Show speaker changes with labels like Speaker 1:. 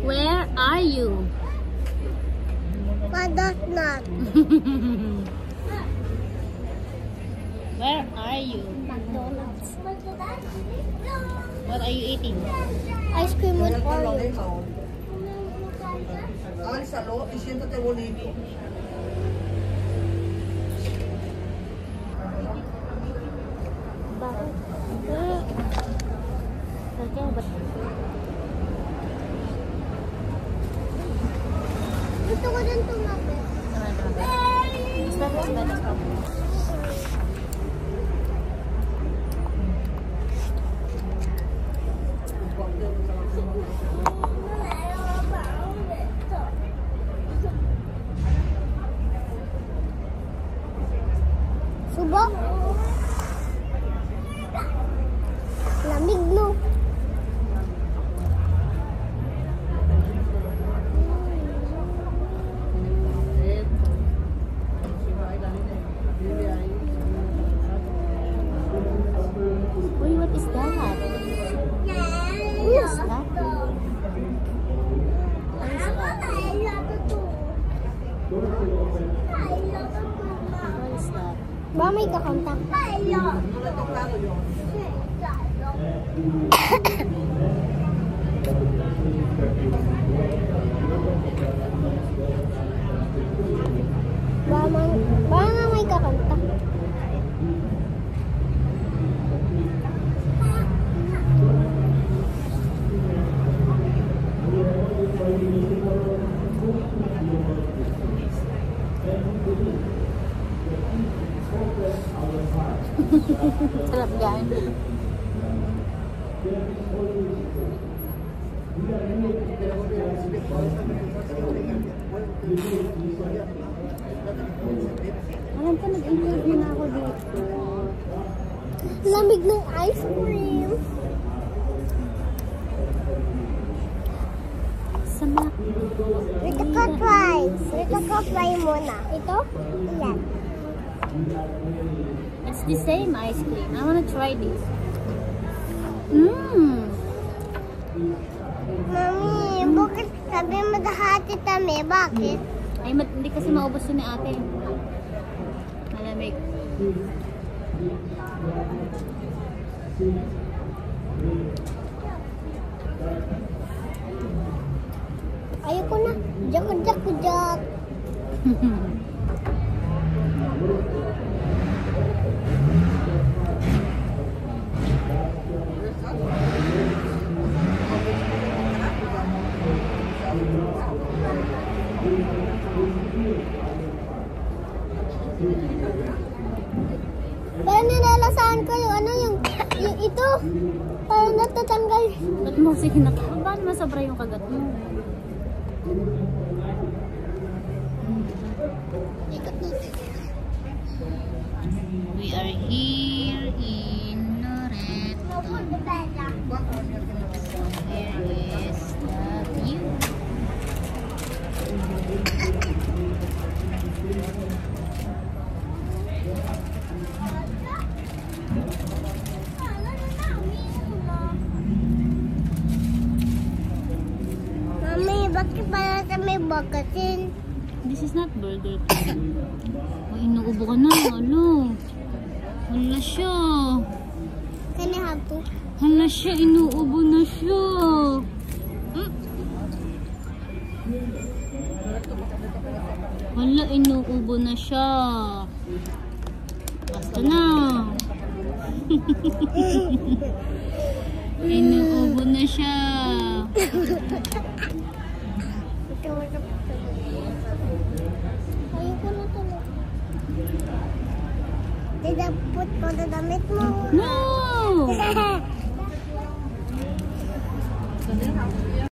Speaker 1: Where are you?
Speaker 2: That's not.
Speaker 1: Where are you?
Speaker 2: McDonald's.
Speaker 1: What are you eating?
Speaker 2: Ice cream with Oreo.
Speaker 3: Alis sa loob, siéntate bonito.
Speaker 2: Gusto ko din tumabi. Subok. Lamig no.
Speaker 1: Wait, what is that? What is that? What is that?
Speaker 2: Ba may kakontak? Ba nga may kakontak?
Speaker 1: Sarap yan. Alam ko, nag-interview na ako dito.
Speaker 2: Lamig ng ice cream.
Speaker 1: Sama.
Speaker 2: Rita ka try. Rita ka try muna. Ito? Iyan.
Speaker 1: It's the same ice cream. I wanna try this. Mmm.
Speaker 2: Mami, bakit sabi mo dahati kami? Bakit?
Speaker 1: Ay, hindi kasi maubos yun ni ate. Malamig.
Speaker 2: Ayoko na. Jak. Parang nilalasahan ko yung ano, yung ito. Parang natatanggal.
Speaker 1: Ba't mo sige na? Paano masabra yung kagat mo? We are here in Loreto. Here is the view.
Speaker 2: Mami, bakit pala sa may bagasin?
Speaker 1: This is not Burger King. Oh, inuubo ka na. Alo. Hala siya.
Speaker 2: Can I have to?
Speaker 1: Hala siya. Inuubo na siya. Hala, inuubo na siya. Basta na. Inuubo na siya.
Speaker 2: Ayoko na tuloy. Didapot ko na damit mo.
Speaker 1: No!